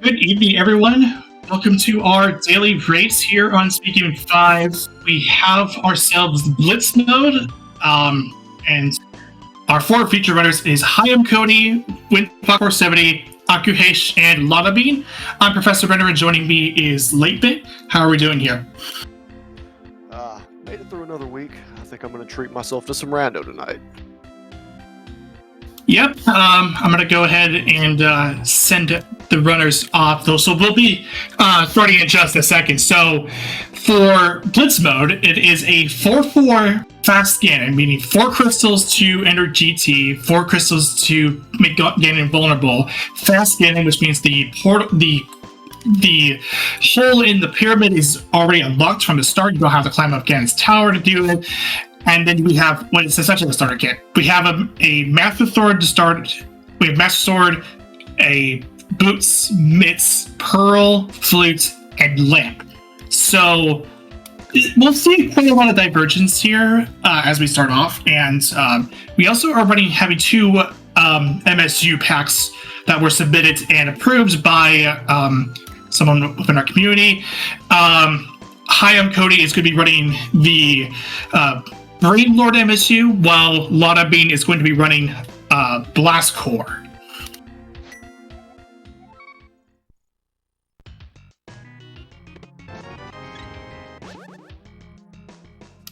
Good evening, everyone. Welcome to our daily race here on Speaking 5. We have ourselves Blitz mode, and our four feature runners is Hayam Cody, Windfuck 470, Akuhesh, and Lanabean. I'm Professor Renner, and joining me is Latebit. How are we doing here? Made it through another week. I think I'm going to treat myself to some rando tonight. Yep, I'm going to go ahead and send the runners off, though. So we'll be starting in just a second. So for Blitz mode, it is a 4-4 fast Ganon, meaning 4 crystals to enter GT, 4 crystals to make Ganon invulnerable. Fast Ganon, which means the hole in the pyramid is already unlocked from the start. You don't have to climb up Ganon's tower to do it. And then we have what is essentially the starter kit. We have a Master Sword to start. We have Master Sword, a Boots, Mitts, Pearl, Flute, and Lamp. So we'll see quite a lot of divergence here as we start off. And we also are having 2 MSU packs that were submitted and approved by someone within our community. Hayam Cody is going to be running the Brain Lord MSU, while Lanabean is going to be running Blast Core.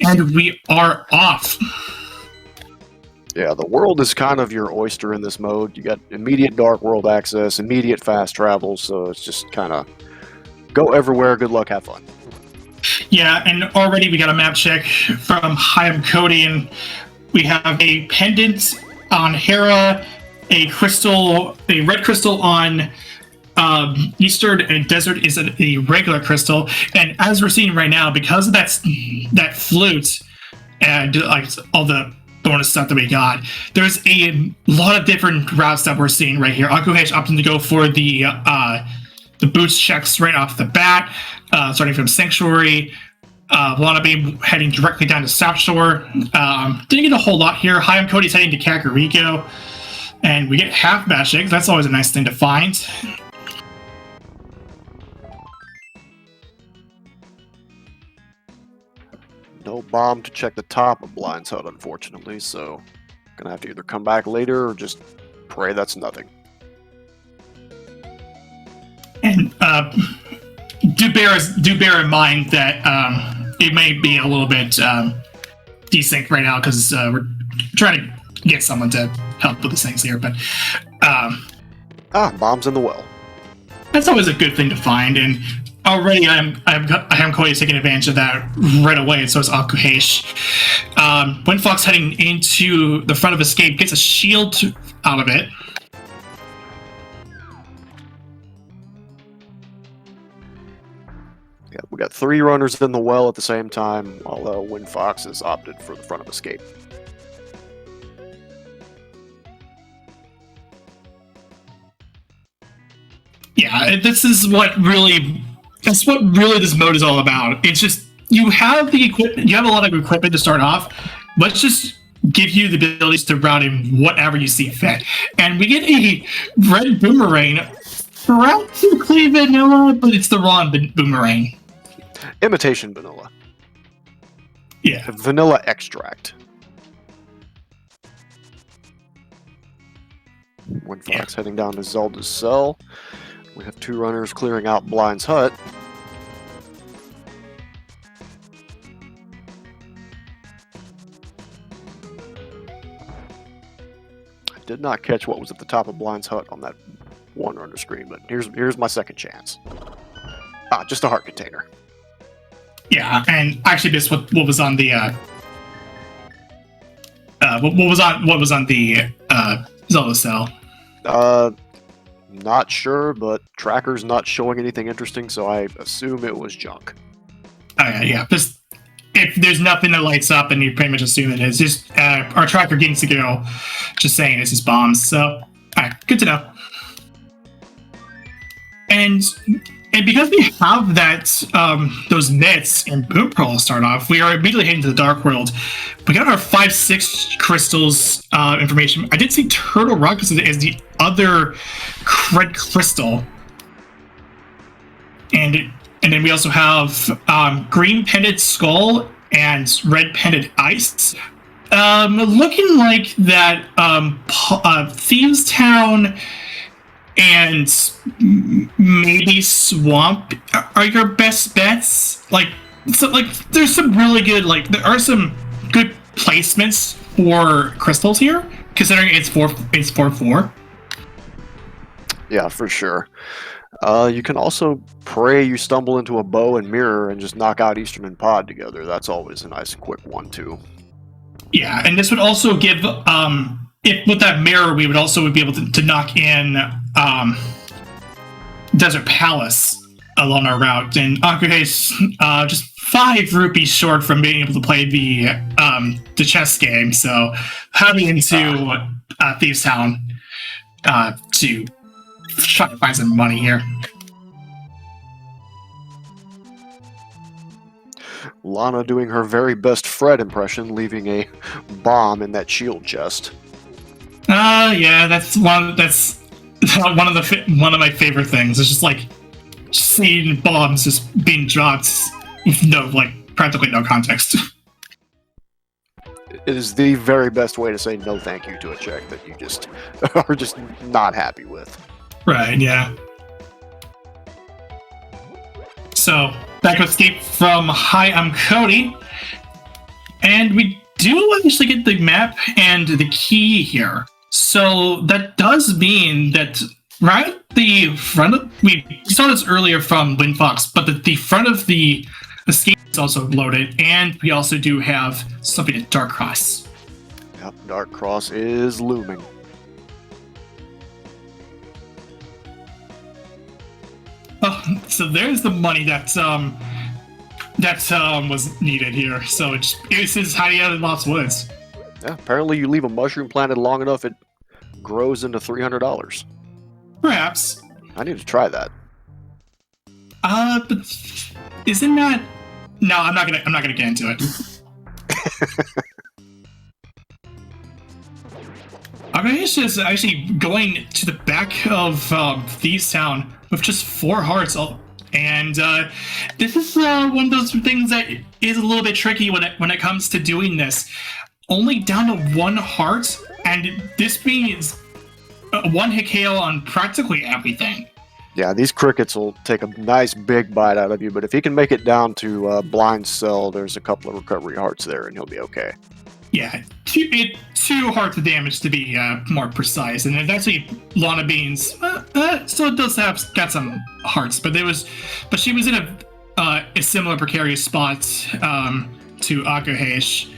And we are off. Yeah, the world is kind of your oyster in this mode. You got immediate Dark World access, immediate fast travel, so it's just kind of go everywhere, good luck, have fun. Yeah, and already we got a map check from Hayam Cody, and we have a pendant on Hera, a red crystal on Eastern, and Desert is a regular crystal. And as we're seeing right now, because of that flute and like all the bonus stuff that we got, there's a lot of different routes that we're seeing right here. Akuhesh opting to go for the boots checks right off the bat, starting from Sanctuary. Lanabean heading directly down to South Shore. Didn't get a whole lot here. Hayam Cody's heading to Kakariko, and we get half magic. That's always a nice thing to find. No bomb to check the top of Blind's Hut, unfortunately, so gonna have to either come back later or just pray that's nothing. And do bear in mind that it may be a little bit desync right now because we're trying to get someone to help with these things here. But bombs in the well. That's always a good thing to find, and already Hayam Cody is taking advantage of that right away, and so is Akuhesh. Windfox heading into the front of Escape, gets a shield out of it. Yeah, we got 3 runners in the well at the same time, while Windfox has opted for the front of Escape. Yeah, that's what really this mode is all about. It's just you have the equipment, you have a lot of equipment to start off. Let's just give you the abilities to route in whatever you see fit. And we get a red boomerang, practically vanilla, but it's the wrong boomerang. Imitation vanilla. Yeah. Vanilla extract. Windfox heading down to Zelda's cell. We have 2 runners clearing out Blind's Hut. I did not catch what was at the top of Blind's Hut on that 1 runner screen, but here's my second chance. Just a heart container. Yeah, and actually, this what was on the what was on the Zelda cell. Not sure, but tracker's not showing anything interesting, so I assume it was junk. Yeah. Just if there's nothing that lights up, and you pretty much assume it is, just our tracker getting to go, just saying this is bombs. So, all right, good to know. And because we have that those nets and Boom Pearl to start off, we are immediately heading to the Dark World. We got our 5-6 crystals information. I did see Turtle Rock as the other red crystal. and then we also have green pendant skull and red pendant ice. Looking like that Thieves Town and maybe Swamp are your best bets. Like there's some really good, there are some good placements for crystals here, considering it's 4/4. Yeah, for sure. You can also pray you stumble into a bow and mirror and just knock out Eastern and Pod together. That's always a nice quick one too. Yeah, and this would also give if with that mirror we would also be able to knock in Desert Palace along our route, and Akuhe's just 5 rupees short from being able to play the chess game, so heading into Thieves Town to try to find some money here. Lana doing her very best Fred impression, leaving a bomb in that shield chest. Yeah, that's one of my favorite things. It's just like seeing bombs just being dropped with practically no context. It is the very best way to say no thank you to a check that you just are just not happy with. Right, yeah. So, back to Escape from Hi, I'm Cody. And we do actually get the map and the key here. So, that does mean that right at the front of... We saw this earlier from Windfox, but the front of the escape is also loaded, and we also do have something at Dark Cross. Yep, Dark Cross is looming. Oh, so there's the money that was needed here. So it is hiding out in Lost Woods. Yeah, apparently you leave a mushroom planted long enough, it grows into $300. Perhaps. I need to try that. But isn't that? No, I'm not gonna get into it. Agahesh is actually going to the back of Thieves Town with just 4 hearts. And this is one of those things that is a little bit tricky when it comes to doing this. Only down to 1 heart, and this means a 1-hit KO on practically everything. Yeah, these crickets will take a nice big bite out of you, but if he can make it down to Blind Cell, there's a couple of recovery hearts there, and he'll be okay. Yeah, 2 hearts of damage to be more precise, and it's actually Lana Beans. So it does got some hearts, but she was in a similar precarious spot to Akuhesh.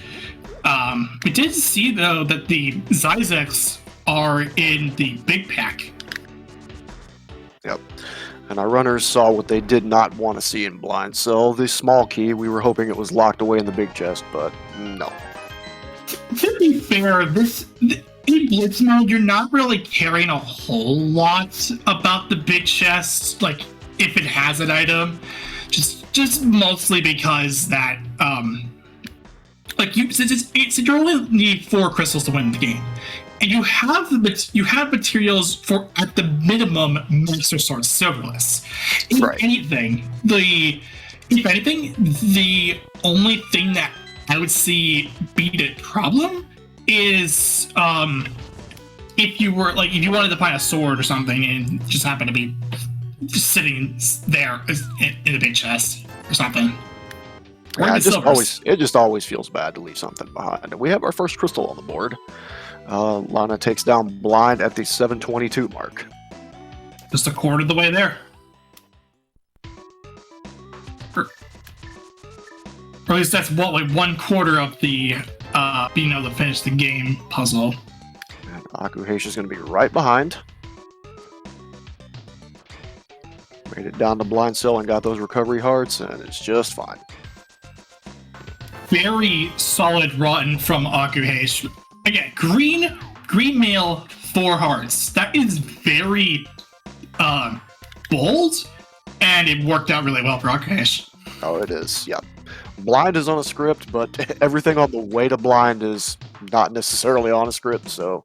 We did see though that the Zyzeks are in the big pack. Yep. And our runners saw what they did not want to see in Blind Cell. The small key, we were hoping it was locked away in the big chest, but no. To be fair, in Blitz mode, you're not really caring a whole lot about the big chest, like if it has an item, just mostly because that since you only need 4 crystals to win the game, and you have materials for at the minimum Master Sword Silverless. If anything, the only thing that I would see beat a problem is if you wanted to find a sword or something and just happened to be just sitting there in a big chest or something. Yeah, it just always feels bad to leave something behind. And we have our first crystal on the board. Lana takes down Blind at the 722 mark. Just a quarter of the way there. Or at least that's like 1/4 of the being able to finish the game puzzle. And Akuhesh is going to be right behind. Made it down to Blind Cell and got those recovery hearts, and it's just fine. Very solid run from Akuhesh. Again, green mail, 4 hearts. That is very bold, and it worked out really well for Akuhesh. Oh, it is, yeah. Blind is on a script, but everything on the way to Blind is not necessarily on a script, so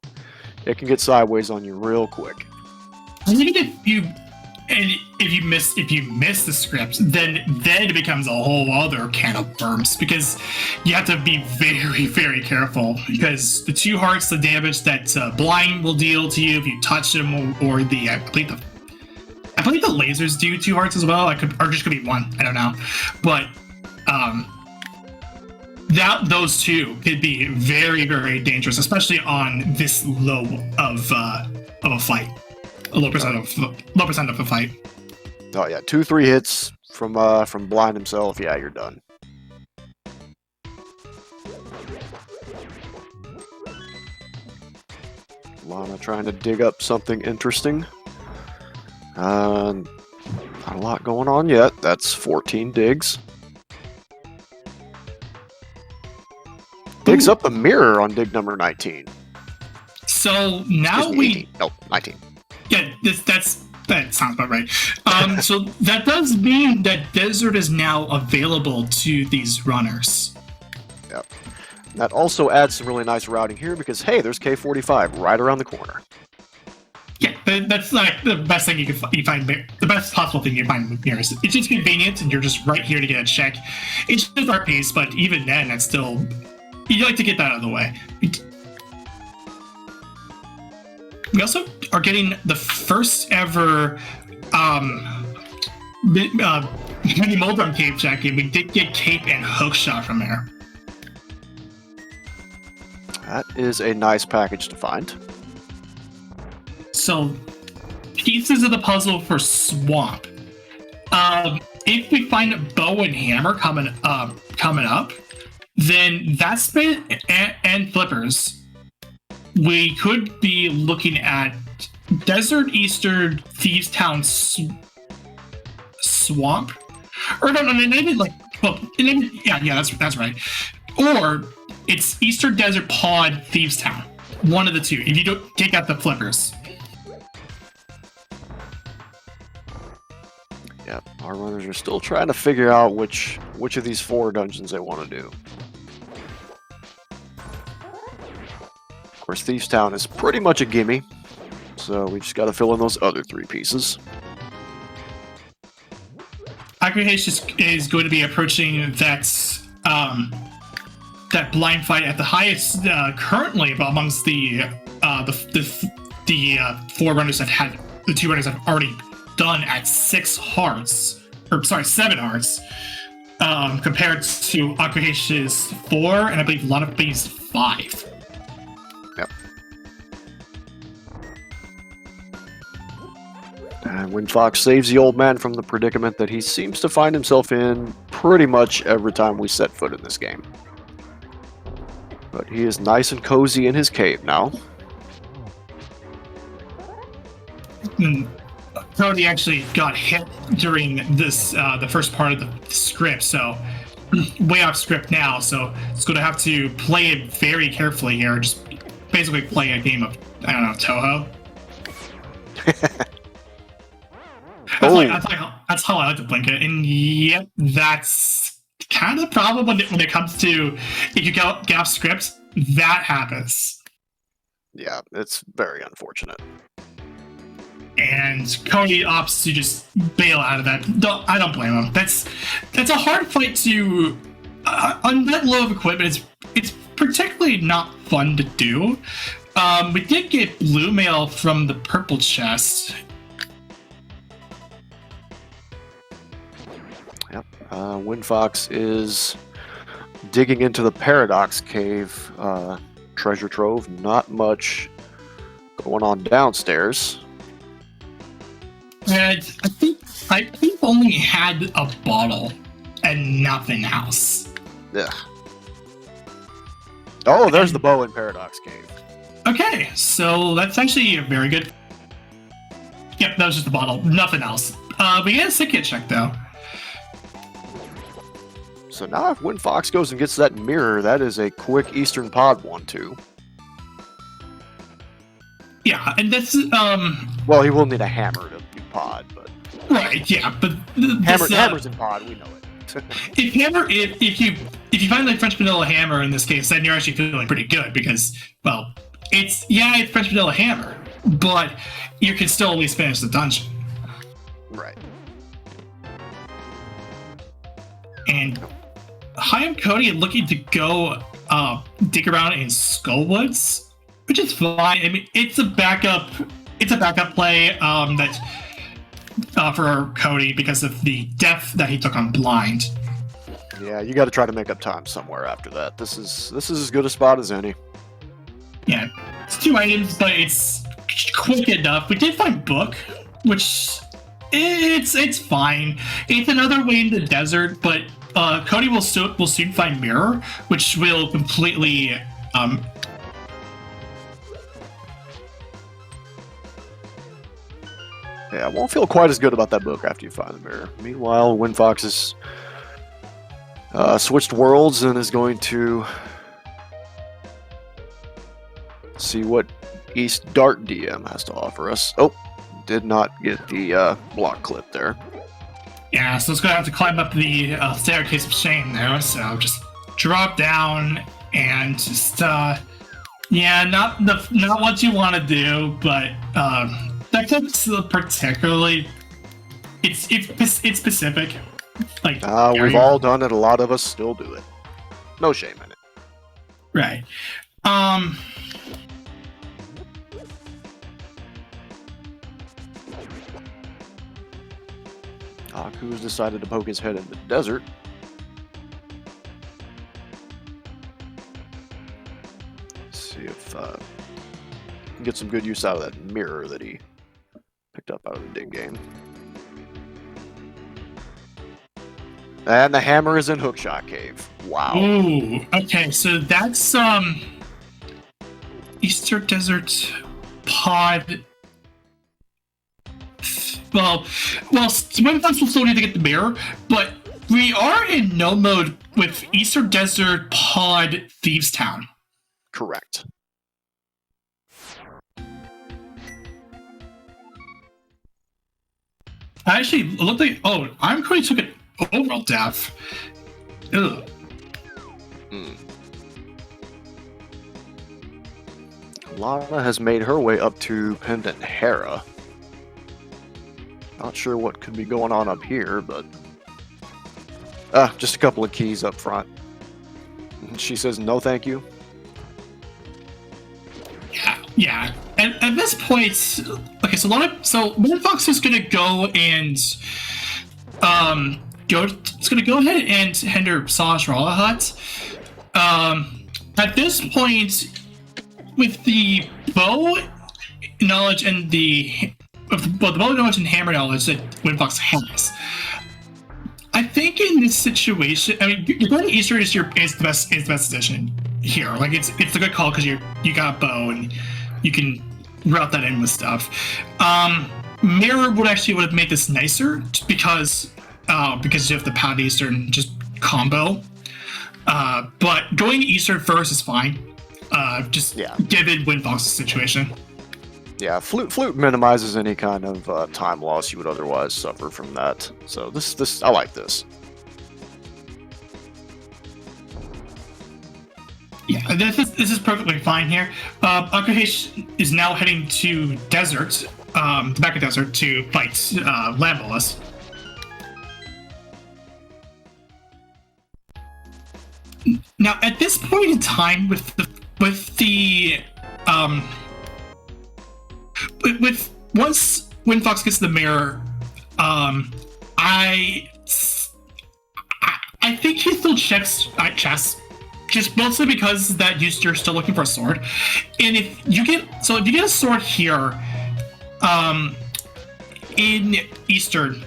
it can get sideways on you real quick. I think And if you miss the script, then it becomes a whole other can of worms, because you have to be very, very careful, because the 2 hearts, the damage that blind will deal to you if you touch them, or the I believe the lasers do 2 hearts as well. Or just could be 1. I don't know, but those 2 could be very, very dangerous, especially on this low of a fight. A low percent of a fight. Oh yeah, 2-3 hits from Blind himself. Yeah, you're done. Lana trying to dig up something interesting. Not a lot going on yet. That's 14 digs. Digs up a mirror on dig number 19. So now 18. No, 19. Yeah, that sounds about right. So that does mean that Desert is now available to these runners. Yep. That also adds some really nice routing here, because hey, there's K45 right around the corner. Yeah, that's like the best thing you find. The best possible thing you find with mirrors. It's just convenient, and you're just right here to get a check. It's just our pace, but even then, that's still, you like to get that out of the way. We also are getting the first ever mini Moldrum cape check, and we did get cape and hook shot from there. That is a nice package to find. So, pieces of the puzzle for Swamp. If we find a bow and hammer coming up, then that bit and flippers, we could be looking at Desert, Eastern, Thieves Town, Swamp, or no, like, well, yeah, that's right. Or it's Eastern Desert, Pod, Thieves Town. One of the 2. If you don't take out the flippers. Yeah, our runners are still trying to figure out which of these 4 dungeons they want to do. Of course, Thieves Town is pretty much a gimme, so we just got to fill in those other 3 pieces. Aggregation is going to be approaching that blind fight at the highest currently amongst the 4 runners that had the 2 runners have already done at 6 hearts, or sorry, 7 hearts, compared to Akahish's 4, and I believe Lanape's 5. Yep. And Windfox saves the old man from the predicament that he seems to find himself in pretty much every time we set foot in this game. But he is nice and cozy in his cave now. Cody actually got hit during this the first part of the script, so way off script now, so it's going to have to play it very carefully here. Just basically play a game of, I don't know, Toho. That's how I like to blink it, and yep, that's kind of the problem when it comes to, if you get off script, that happens. Yeah, it's very unfortunate. And Cody opts to just bail out of that. I don't blame him. That's a hard fight to on that low of equipment. It's particularly not fun to do. We did get blue mail from the purple chest. Yep. Windfox is digging into the Paradox Cave treasure trove. Not much going on downstairs. And I think only had a bottle and nothing else. Yeah. Oh, there's the bow in Paradox Cave. Okay, so that's actually a very good. Yep, that was just the bottle, nothing else. We get a sick kit check though. So now if Windfox goes and gets that mirror, that is a quick Eastern Pod 1-2. Yeah, and that's Well, he will need a hammer to do pod, but right, yeah, but hammers in pod, we know it. if you find the French vanilla hammer in this case, then you're actually feeling pretty good because, well, it's French vanilla hammer, but you can still at least finish the dungeon. Right. And Hyam Cody looking to go dig around in Skullwoods, which is fine. I mean, it's a backup play for Cody because of the depth that he took on blind. Yeah, you got to try to make up time somewhere after that. This is as good a spot as any. Yeah, it's 2 items, but it's quick enough. We did find Book, which it's fine. It's another way in the desert, but Cody will soon find Mirror, which will completely Yeah, won't feel quite as good about that book after you find the mirror. Meanwhile, Windfox has switched worlds and is going to see what East Dart DM has to offer us. Oh, did not get the block clip there. Yeah, so it's gonna have to climb up the staircase of shame there. So just drop down and just yeah, not what you want to do, but that clip's particularly it's specific. Like we've all done it. A lot of us still do it. No shame in it. Right. Aku's decided to poke his head in the desert. Let's see if he can get some good use out of that mirror that he picked up out of the dig game. And the hammer is in Hookshot Cave. Wow. Ooh, okay, so that's Eastern Desert Pod. Well, Windfox will still need to get the mirror, but we are in no mode with Eastern Desert Pod Thieves Town. Correct. Actually, it looked like I'm going to took an overall death. Ugh. Lana has made her way up to Pendant Hera. Not sure what could be going on up here, but just a couple of keys up front. She says no, thank you. Yeah. And at this point, okay, so Windfox is gonna go and it's gonna go ahead and hinder Saj Ralahat. At this point, with the bow knowledge and the bow knowledge and hammer knowledge that Windfox has, I think in this situation, I mean, you're going to Eastern is the best position here. Like it's a good call because you got a bow and you can route that in with stuff. Mirror would have made this nicer because you have the Pad Eastern just combo. But going to Eastern first is fine. Given Windfox's situation. Yeah, flute minimizes any kind of time loss you would otherwise suffer from that. So this I like this. Yeah, this is perfectly fine here. Akahesh is now heading to desert, the back of desert, to fight Lambolas. Now, at this point in time, with once Windfox gets the mirror, I think he still checks chess, just mostly because that you're still looking for a sword. And if you get a sword here, in Eastern,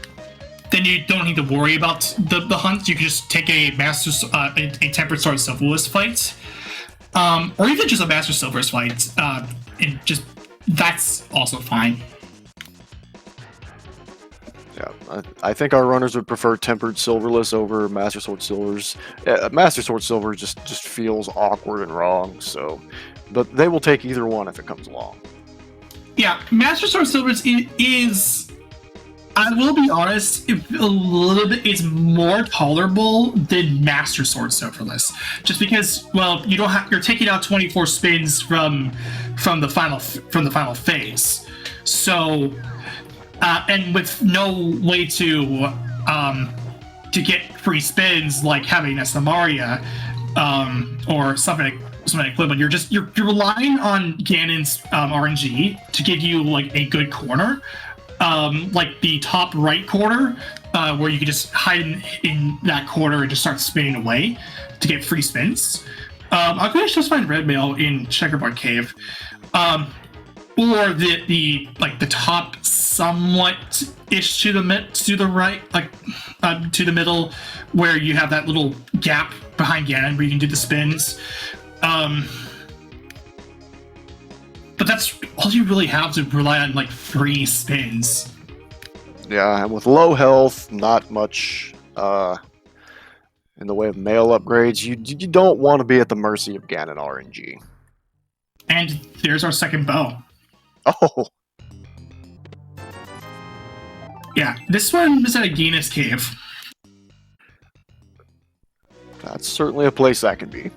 then you don't need to worry about the hunt. You can just take a a Tempered Sword Silverless fight, or even just a Master Silverless fight, and just that's also fine. Yeah, I think our runners would prefer Tempered Silverless over Master Sword Silvers. Master Sword Silver just feels awkward and wrong, so, but they will take either one if it comes along. Yeah, Master Sword Silvers is, I will be honest, it's more tolerable than Master Sword Silverless, just because, well, you're taking out 24 spins from the final phase, so and with no way to get free spins like having a Samaria or something equivalent. You're relying on Ganon's RNG to give you like a good corner, like the top right corner, where you can just hide in that corner and just start spinning away to get free spins. I'll go just find red mail in Checkerboard Cave, or the top somewhat ish to the right, like to the middle, where you have that little gap behind Ganon where you can do the spins. But that's all you really have to rely on, like free spins. Yeah, and with low health, not much in the way of mail upgrades, you don't want to be at the mercy of Ganon RNG. And there's our second bow. Oh. Yeah, this one is at Agina's Cave. That's certainly a place that can be.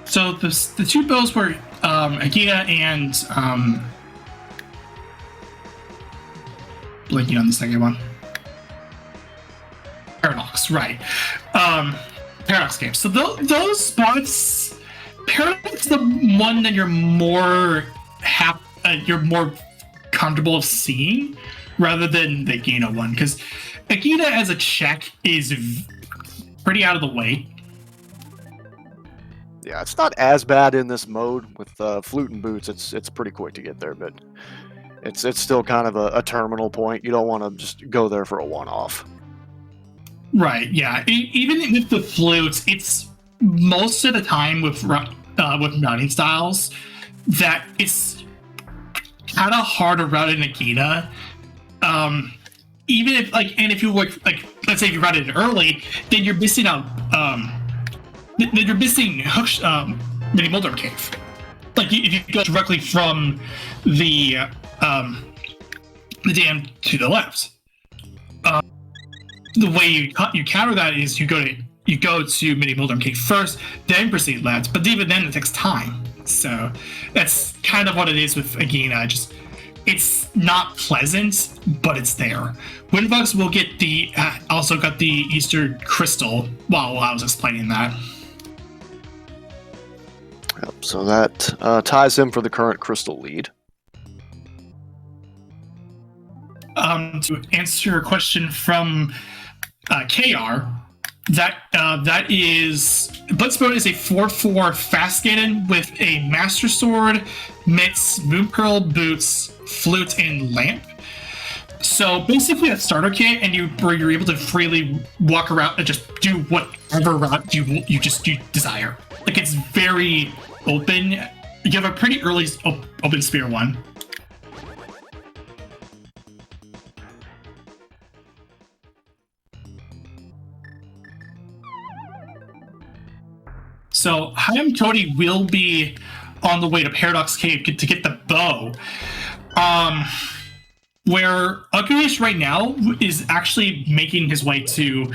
So the two bows were Agina and blinking on the second one. Paradox, right? Paradox Cave. So those spots, Paradox is the one that you're more comfortable of seeing, rather than the Agina one, because Agina as a check is pretty out of the way. Yeah, it's not as bad in this mode with Flute and Boots. It's pretty quick to get there, but it's still kind of a terminal point. You don't want to just go there for a one-off. Right. Yeah. Even with the flutes, it's most of the time with routing styles that it's kind of hard to route in Agina. Even if if you like let's say if you route it early, then you're missing out. Then you're missing Mini Mulder Cave. Like if you go directly from the dam to the left. The way you counter that is you go to Mini Mulder Cave first, then proceed left. But even then, it takes time. So that's kind of what it is with Agina. It's not pleasant, but it's there. Windbugs will get also got the Easter Crystal while I was explaining that. Yep, so that ties him for the current crystal lead. To answer your question from KR, that is Blitz mode is a 4/4 fast Ganon with a Master Sword, Mitts, Moonpearl, Boots, Flute, and Lamp. So basically a starter kit, and you're able to freely walk around and just do whatever route you desire. Like it's very open. You have a pretty early open spear one. So Hayam Cody will be on the way to Paradox Cave to get the bow. Where Ugarish right now is actually making his way to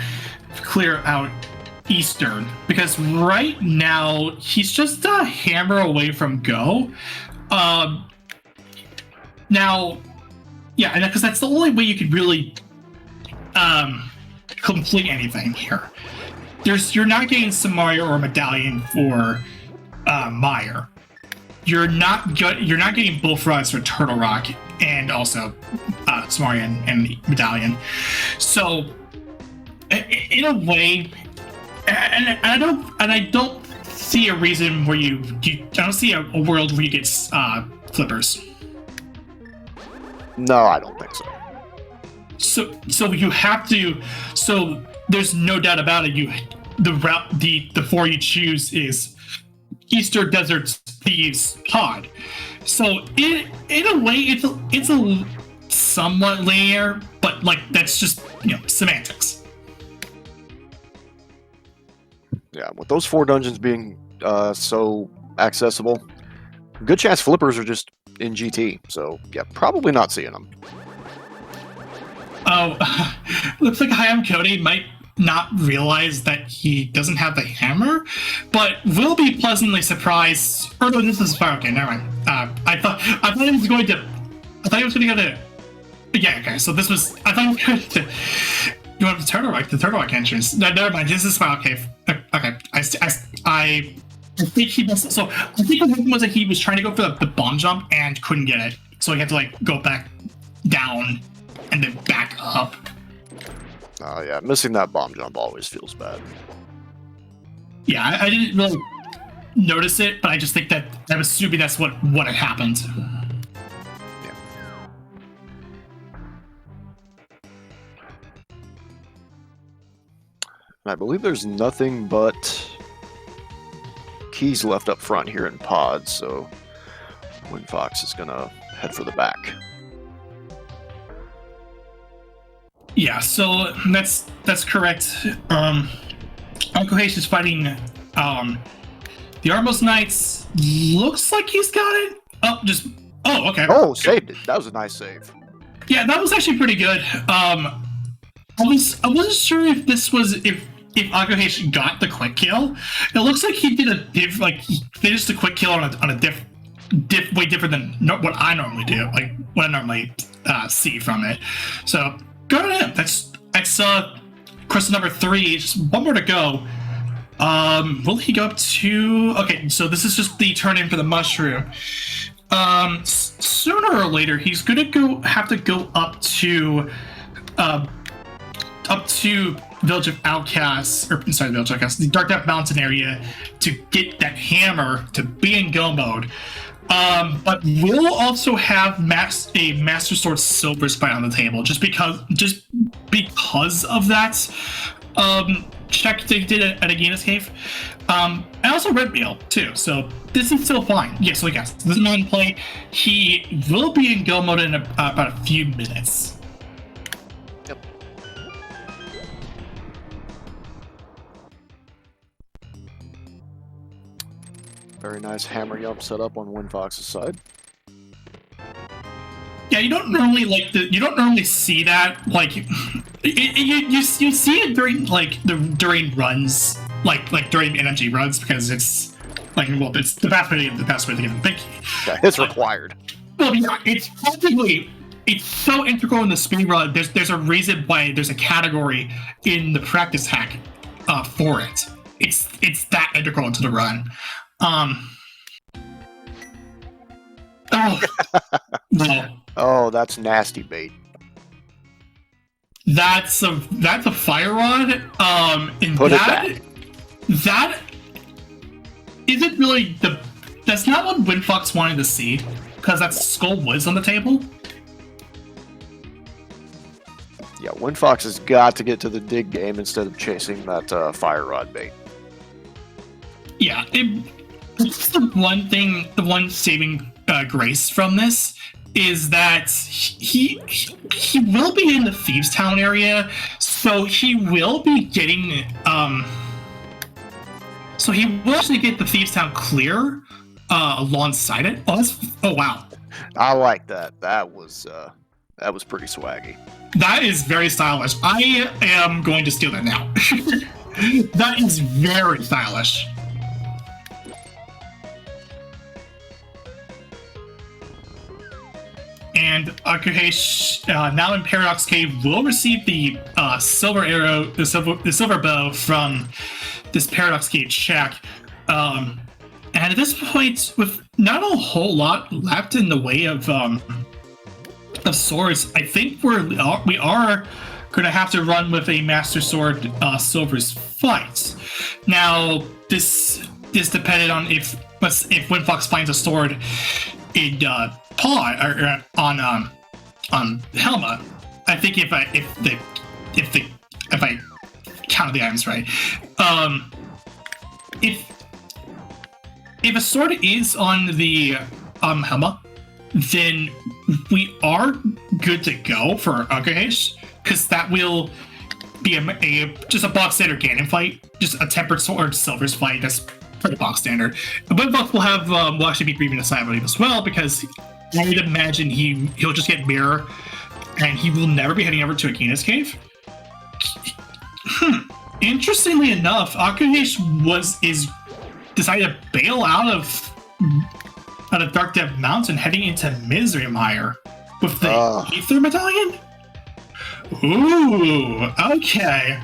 clear out Eastern, because right now he's just a hammer away from go. Now, yeah, and because that's the only way you could really complete anything here. You're not getting Samaria or Medallion for Meyer. You're not getting both rods for Turtle Rock and also Samaria and Medallion. So in a way, and I don't see a reason where I don't see a world where you get flippers. No, I don't think so. So you have to. So there's no doubt about it. The four you choose is Easter Desert Thieves Pod. So in a way, it's a somewhat linear, but like that's just semantics. Yeah, with those 4 dungeons being so accessible, good chance flippers are just in GT. So yeah, probably not seeing them. Oh, looks like Hayam Cody might not realize that he doesn't have the hammer, but will be pleasantly surprised. Or no, this is fine. Okay, never mind. I thought he was going to. I thought he was going to go to. Yeah. Okay. So this was. I thought he was going to. You want the turtle rock entrance? No, never mind. This is fine. Okay. Okay. I think he must. So I think what happened was that he was trying to go for the bomb jump and couldn't get it, so he had to like go back down and then back up. Oh yeah, missing that bomb jump always feels bad. Yeah, I didn't really notice it, but I just think that I'm assuming that's what had happened. Yeah. And I believe there's nothing but keys left up front here in pods, so WinFox is gonna head for the back. Yeah, so that's correct. Uncle H is fighting the Armos Knights. Looks like he's got it. Oh, okay. Oh, saved it. That was a nice save. Yeah, that was actually pretty good. I wasn't sure if this was if Uncle H got the quick kill. It looks like he did he finished the quick kill on a way different than what I normally do, like what I normally see from it. So good on him. That's crystal number 3. Just one more to go. Will he go up to? Okay, so this is just the turn in for the mushroom. Sooner or later, he's gonna have to go up to Village of Outcasts, the Dark Death Mountain area, to get that hammer to be in go mode. But we'll also have a Master Sword Silver Spine on the table, just because of that check they did at Agina's Cave. And also Red Meal too, so this is still fine. Yeah, so yes, this is not in play. He will be in go mode in about a few minutes. Yep. Very nice hammer jump set up on WinFox's side. Yeah, you don't normally see that. Like, you see it during during runs, like during energy runs, because it's like, well, it's the best way to get the big key. Yeah, it's required. Well, yeah, it's so integral in the speed run. There's a reason why there's a category in the practice hack for it. It's that integral into the run. Oh no. Oh, that's nasty bait. That's a fire rod. And Put that isn't really that's not what WinFox wanted to see, because that's Skull Woods on the table. Yeah, WinFox has got to get to the dig game instead of chasing that fire rod bait. Yeah, it's the one saving grace from this is that he will be in the Thieves Town area, so he will be getting so he will actually get the Thieves Town clear alongside it. Oh wow, I like that. That was pretty swaggy. That is very stylish. I am going to steal that now. That is very stylish. And Akuhesh, now in Paradox Cave, will receive the silver arrow, the silver bow from this Paradox Cave shack. And at this point, with not a whole lot left in the way of swords, I think we are going to have to run with a Master Sword Silver's fight. Now, this depended on if WinFox finds a sword in Paw or on Helma. I think if I counted the items right, if a sword is on the Helma, then we are good to go for Akahesh, because that will be just a box standard Ganon fight, just a tempered sword Silver's fight. That's pretty box standard. But WinFox will actually be grieving aside, I believe, as well, because I would imagine he'll just get mirror, and he will never be heading over to Akina's cave. interestingly enough, Akuhish is decided to bail out of Dark Depth Mountain, heading into Misery Mire with the Aether Battalion. Ooh, okay.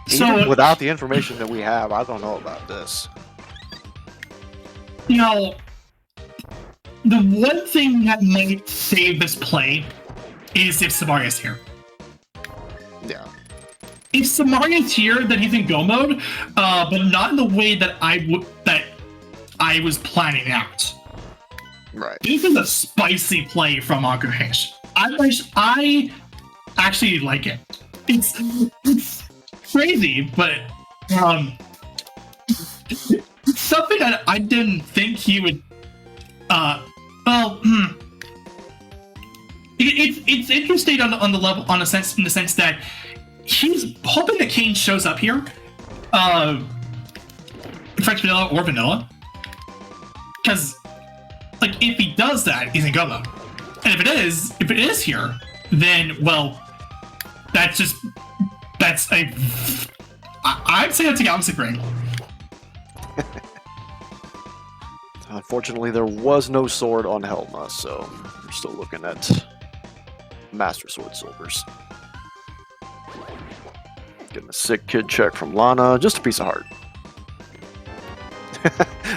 Even without the information that we have, I don't know about this. You know, the one thing that might save this play is if Samaria's here. Yeah. If Samaria's here, then he's in go mode, but not in the way that I was planning out. Right. This is a spicy play from Akuhish. I actually like it. It's crazy, but it's something that I didn't think he would. It's interesting on the level, in the sense that he's hoping that Kane shows up here, French vanilla or vanilla, because like if he does that, he's in go mode, and if it is here, then well, I'd say that's a Galaxy Ring. Unfortunately, there was no sword on Helma, so we're still looking at Master Sword Silvers. Getting a sick kid check from Lana, just a piece of heart.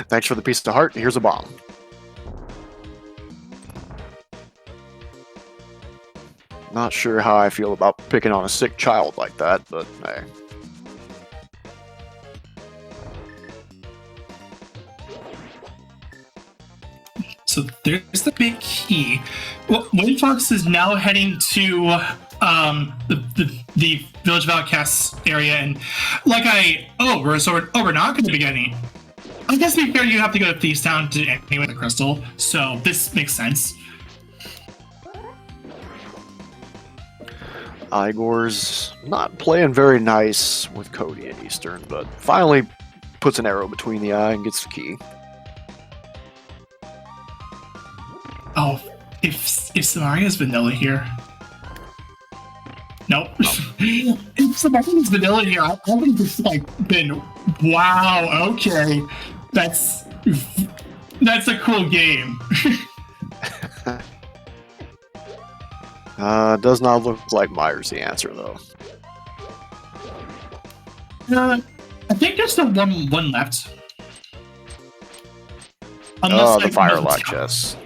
Thanks for the piece of heart, here's a bomb. Not sure how I feel about picking on a sick child like that, but hey. So there's the big key. Well, Windfox is now heading to the Village of Outcasts area, and we're not going to be getting. I guess to be fair, you have to go to Thieves Town to anyway the crystal, so this makes sense. Igor's not playing very nice with Cody and Eastern, but finally puts an arrow between the eye and gets the key. Oh, if Samaria's vanilla here. Nope. If Samaria's vanilla here, I think this like been wow, okay. That's a cool game. Does not look like Myers the answer though. I think there's still one left. The Firelock chests.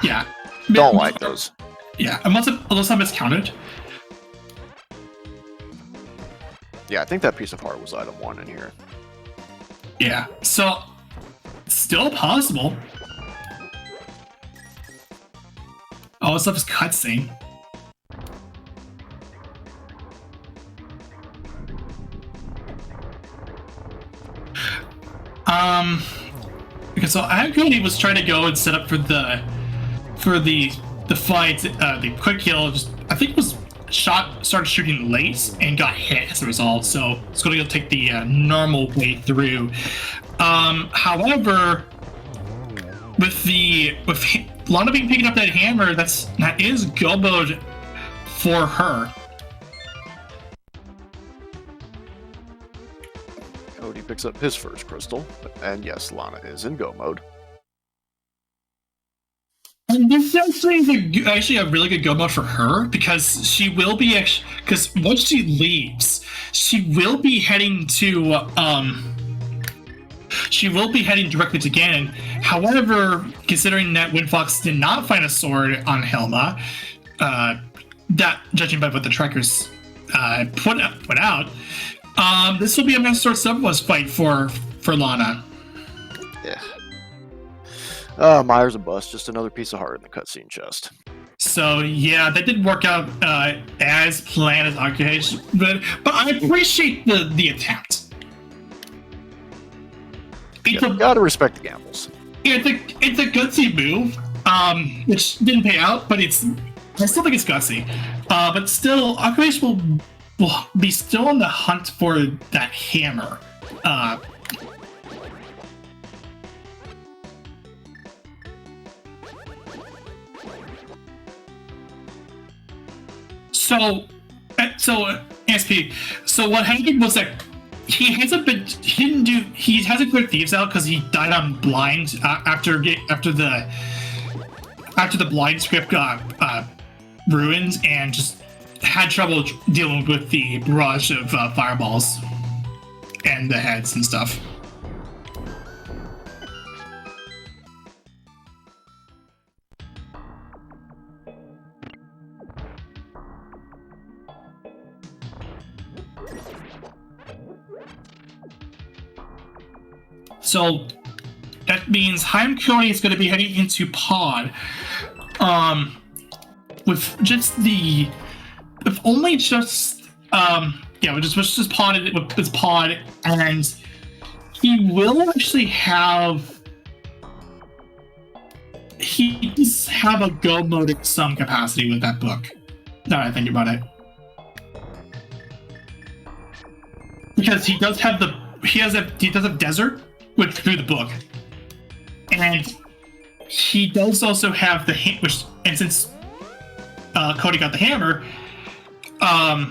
Yeah. Don't like those. Yeah, unless I'm miscounted. Yeah, I think that piece of heart was item 1 in here. Yeah, so still possible. All this stuff is cutscene. Because so Agony was trying to go and set up for the fight, the quick kill. Just I think it was started shooting late and got hit as a result. So it's going to go take the normal way through. However, with Lana being picking up that hammer, that is go mode for her. Cody picks up his first crystal, and yes, Lana is in go mode. And this actually is actually a really good go mode for her, because she will be because once she leaves, she will be heading to directly to Ganon. However, considering that Windfox did not find a sword on Helma, that judging by what the trackers put out, this will be a Master Sword Subboss fight for Lana. Yeah. Myers a bust, just another piece of heart in the cutscene chest. So yeah, that didn't work out as planned as Akuhish, but I appreciate the attempt. Gotta respect the gambles. It's a gutsy move, which didn't pay out, but I still think it's gutsy. But still, Akuhish will be still on the hunt for that hammer. So ASP. So what happened was that he hasn't been. He didn't do. He hasn't cleared thieves out because he died on blind after the blind script got ruined and just had trouble dealing with the barrage of fireballs and the heads and stuff. So that means Haim Cody is going to be heading into pod, with just the, with only just just pod with his pod, and he will actually have a go mode in some capacity with that book. Now that I think about it, because he does have desert through the book, and he does also have the which, and since Cody got the hammer, that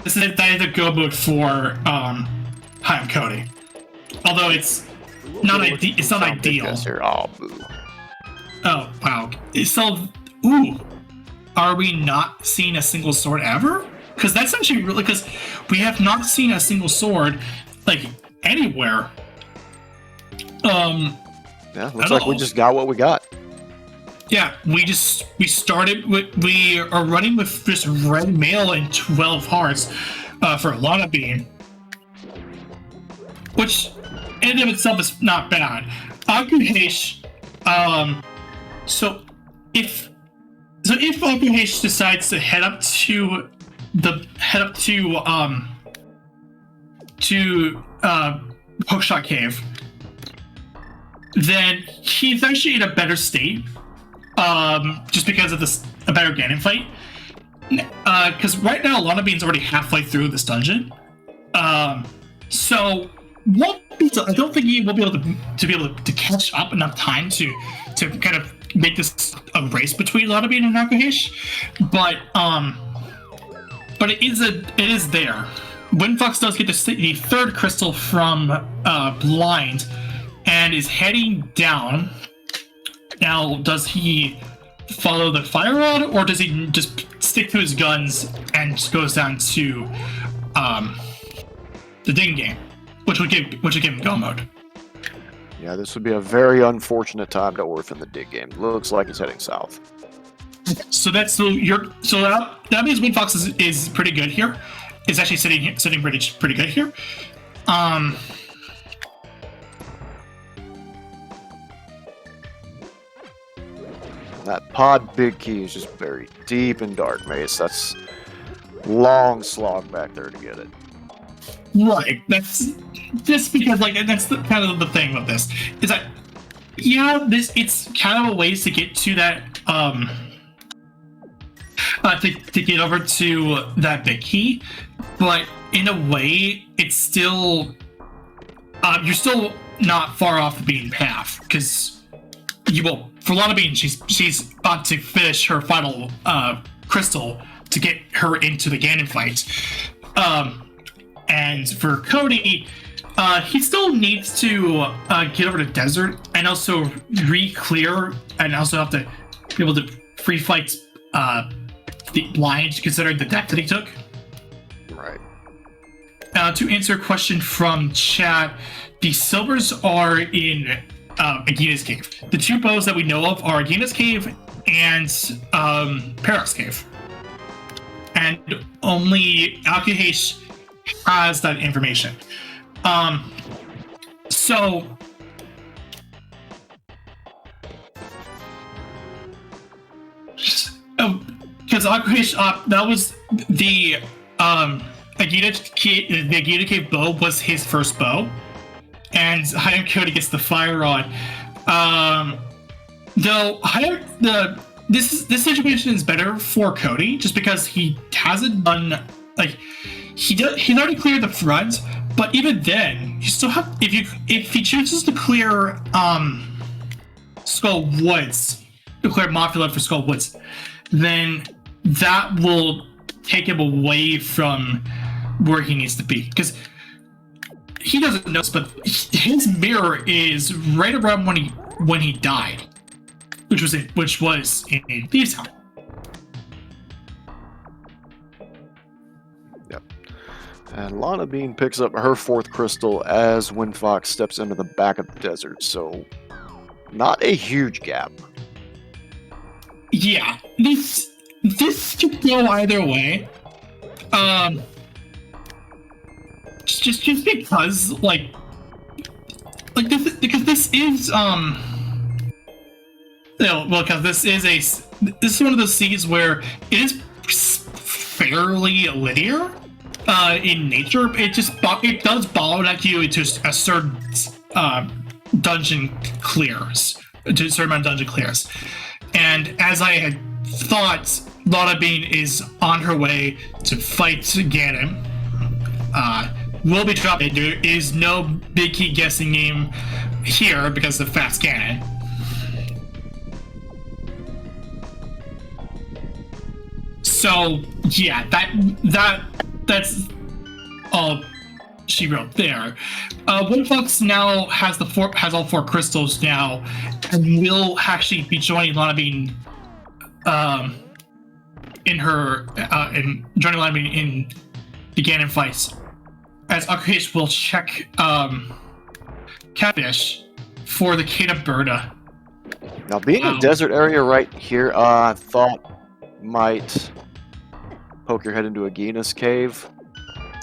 is a go mode for Haim Cody. Although it's not ideal. Oh wow! So, are we not seeing a single sword ever? Because that's actually really, because we have not seen a single sword like anywhere. Looks like we just got what we got. Yeah, we are running with just red mail and 12 hearts for Lana Bean, which in and of itself is not bad. Akuhesh, so if Akuhesh decides to head up to Hookshot Cave, then he's actually in a better state, just because of a better Ganon fight. Because right now, Lana Bean's already halfway through this dungeon, so I don't think he will be able to catch up enough time to kind of make this a race between Lana Bean and Akuhesh, but it is there. Windfox does get the third crystal from Blind and is heading down. Now, does he follow the fire rod, or does he just stick to his guns and just goes down to the ding game, which would give him go mode? Yeah, this would be a very unfortunate time to orphan the dig game. Looks like he's heading south. So that means Windfox is pretty good here. Is actually sitting pretty good here. That pod big key is just buried deep in Dark Maze. That's long slog back there to get it. Right. That's just because that's kind of the thing with this is that it's kind of a ways to get to that to get over to that big key, but in a way it's still you're still not far off the beaten path, because for Lana Bean, she's about to finish her final crystal to get her into the Ganon fight, and for Cody, he still needs to get over to desert and also re-clear, and also have to be able to free fight the blind, considering the deck that he took. Right. To answer a question from chat, the silvers are in Agina's Cave. The two bows that we know of are Agina's Cave and Parok's Cave. And only Akuhesh has that information. Because Akuhesh, that was the Agina Cave bow was his first bow, and Haim Cody gets the fire rod. Though this situation is better for Cody, just because he hasn't done he's already cleared the front, but even then, you still have if he chooses to clear Skull Woods, to clear Mafia for Skull Woods, then that will take him away from where he needs to be, because he doesn't know this, but his mirror is right around when he died, which was in Thieves' Town. Yep. And Lana Bean picks up her 4th crystal as Windfox steps into the back of the desert, so not a huge gap. Yeah, this could go either way. Just because this, because this is because this is one of those seeds where it is fairly linear in nature. It does bottleneck you into a certain dungeon clears, to a certain amount of dungeon clears. And as I had thought, Lana Bean is on her way to fight Ganon. Will be dropping. There is no big key guessing game here because of Fast Ganon. So yeah, that's all she wrote there. Windfox now has all 4 crystals now, and will actually be joining Lana Bean in joining Lana Bean in the Ganon fights. As Akash will check Catfish for the Kata Birda. Now, being a desert area right here, I thought might poke your head into a Gina's cave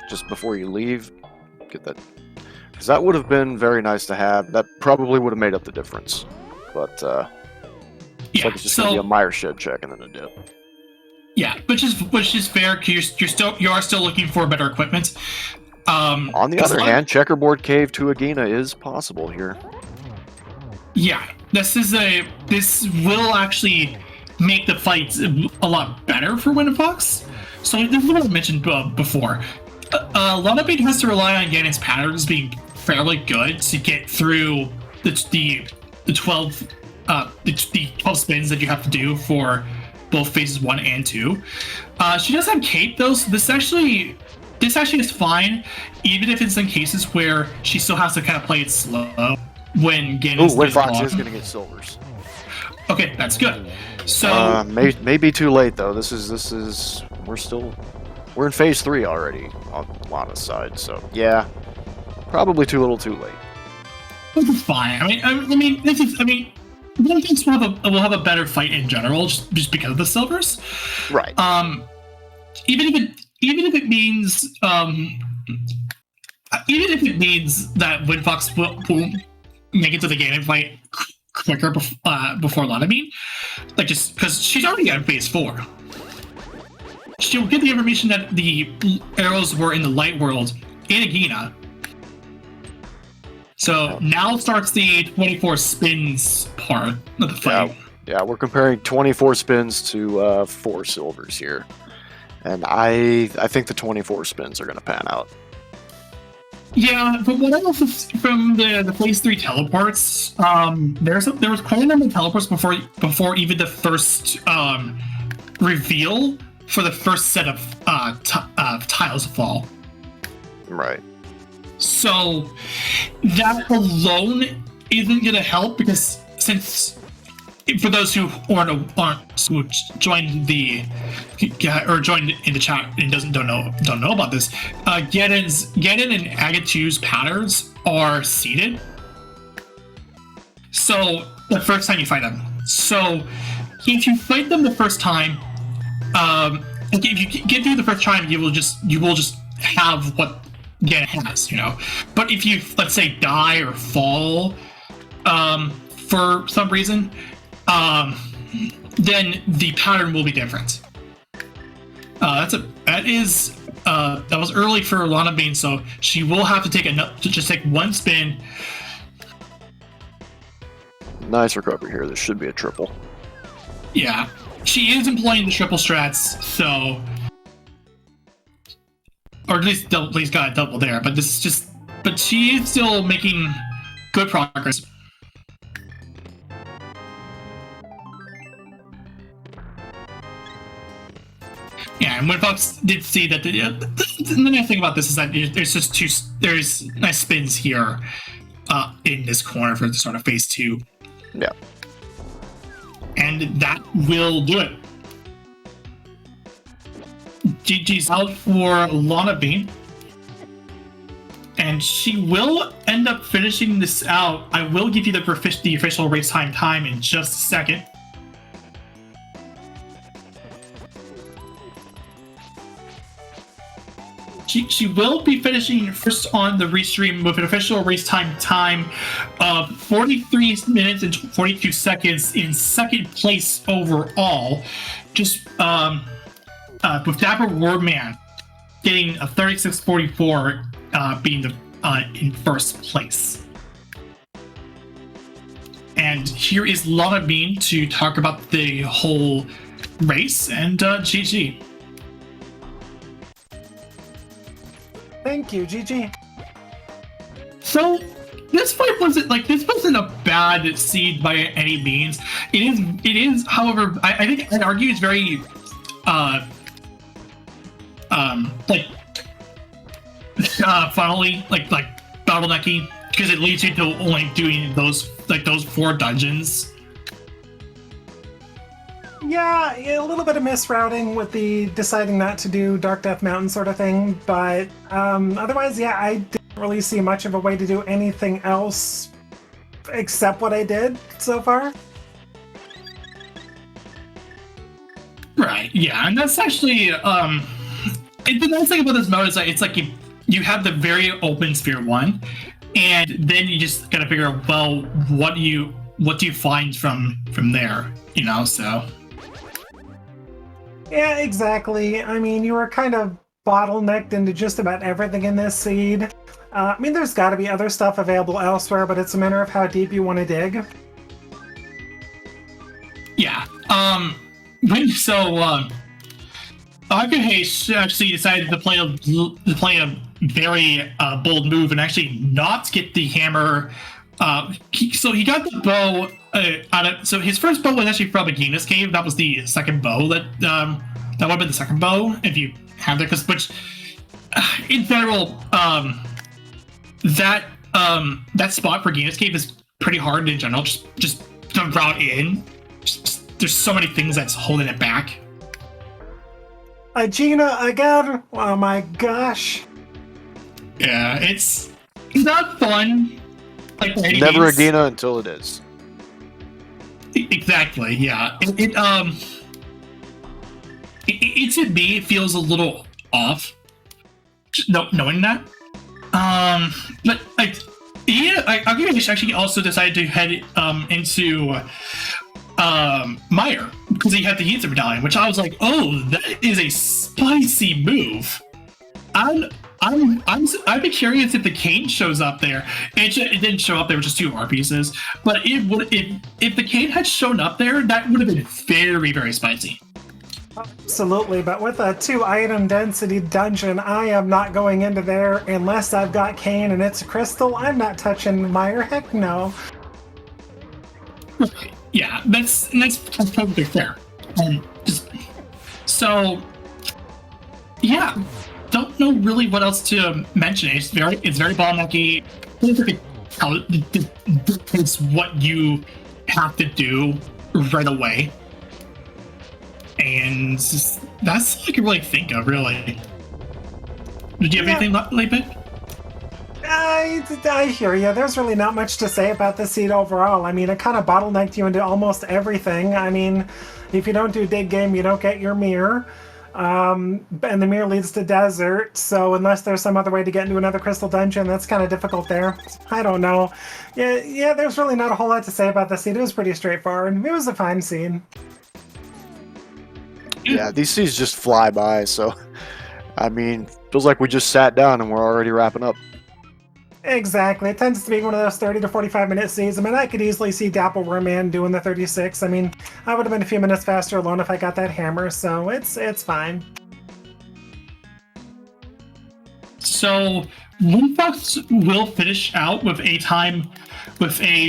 just before you leave. Get that, because that would have been very nice to have. That probably would have made up the difference. But yeah, like it's just gonna be a Mire Shed check and then a dip. Yeah, which is fair. You are still looking for better equipment. On the other hand, Checkerboard Cave to Agina is possible here. Yeah, this will actually make the fights a lot better for Windfox. So this is what I mentioned before. Lana Bean has to rely on Ganon's patterns being fairly good to get through the 12 spins that you have to do for both phases 1 and 2. She does have Cape though, so this actually is fine, even if it's in cases where she still has to kind of play it slow when Ganon's Windfox is going to get silvers. Okay, that's good. So may be too late though. This is we're in phase 3 already on Lana's side, so yeah, probably too little, too late. This is fine. Windfox will have a better fight in general, just because of the silvers. Right. Even if it means that Windfox will make it to the Ganon fight quicker before Lana Bean, like, just because she's already at phase 4. She'll get the information that the arrows were in the light world in Agina. So now starts the 24 spins part of the fight. Yeah, we're comparing 24 spins to 4 silvers here. And I think the 24 spins are going to pan out. Yeah, but what else is from the phase 3 teleports? There was quite a number of teleports before even the first reveal for the first set of tiles fall. Right. So that alone isn't going to help, because since, for those who who joined joined in the chat and don't know about this, Ganon and Agatu's patterns are seeded. So the first time you fight them. So if you fight them the first time, if you get through the first time, you will just have what Ganon has, But if you, let's say, die or fall for some reason, then the pattern will be different. That was early for Lana Bean, so she will have to take one spin. Nice recovery here. This should be a triple. Yeah, she is employing the triple strats, so, or at least got a double there. But but she is still making good progress. Yeah, and when folks did see that, the nice thing about this is that there's nice spins here in this corner for the start of phase 2. Yeah. And that will do it. GG's out for Lana Bean. And she will end up finishing this out. I will give you the official race time in just a second. She will be finishing first on the restream with an official race time of 43 minutes and 42 seconds in second place overall. Just with Dapper Wordman getting a 36.44 being in first place. And here is Lana Bean to talk about the whole race and GG. Thank you, GG. So this fight wasn't a bad seed by any means. It is, however, I think I'd argue it's very funnily, like bottlenecky, because it leads you to only doing those 4 dungeons. Yeah, a little bit of misrouting with the deciding not to do Dark Death Mountain sort of thing, but otherwise, yeah, I didn't really see much of a way to do anything else except what I did so far. Right, yeah, and that's actually the nice thing about this mode is that it's like you have the very open sphere one, and then you just gotta figure out, well, what do you find from there, so. Yeah, exactly. I mean, you were kind of bottlenecked into just about everything in this seed. I mean, there's got to be other stuff available elsewhere, but it's a matter of how deep you want to dig. Yeah. Akahe actually decided to play a very bold move and actually not get the hammer. So he got the bow so his first bow was actually from Agina's Cave. That was the second bow that would have been the second bow if you have that, which in general that spot for Agina's Cave is pretty hard in general. Just the route in. There's so many things that's holding it back. Agina again? Oh my gosh. Yeah, it's not fun. Like never Agina until it is. Exactly. Yeah. It to me feels a little off. Knowing that. But Agina actually also decided to head into Meyer because he had the Yiza medallion, which I was like, oh, that is a spicy move. I'd be curious if the cane shows up there. It didn't show up. There were just 2 R pieces, but it would if the cane had shown up there, that would have been very, very spicy. Absolutely, but with a 2-item density dungeon, I am not going into there unless I've got cane and it's a crystal. I'm not touching Meyer. Heck no. Yeah, that's perfectly fair. So, yeah. Don't know really what else to mention. It's very bottlenecky. It's what you have to do right away, and that's all I can really think of. Really, did you have anything, Leipit? I hear you. There's really not much to say about the seed overall. I mean, it kind of bottlenecked you into almost everything. I mean, if you don't do dig game, you don't get your mirror. And the mirror leads to desert, so unless there's some other way to get into another crystal dungeon, that's kind of difficult there. I don't know. Yeah, there's really not a whole lot to say about the seed. It was pretty straightforward. It was a fine seed. Yeah, these seeds just fly by, so I mean, feels like we just sat down and we're already wrapping up. Exactly. It tends to be one of those 30 to 45 minute seeds. I mean, I could easily see Dapple Wormman doing the 36. I mean, I would have been a few minutes faster alone if I got that hammer, so it's fine. So, Moonfox will finish out with a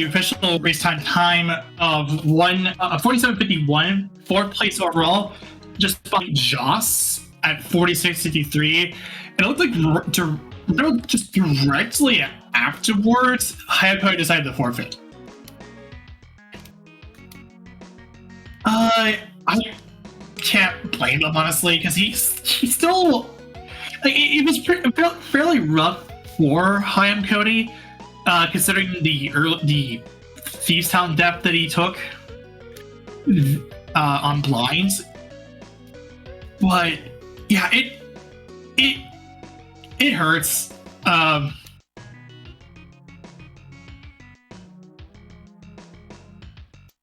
official race time of 47:51, 4th place overall. just behind Joss at 46-53, and it looked like just directly afterwards, Hayako decided to forfeit. I can't blame him, honestly, because he still, like, it was fairly rough for Hayam Cody, considering the Thieves Town depth that he took on blinds. But yeah, it hurts.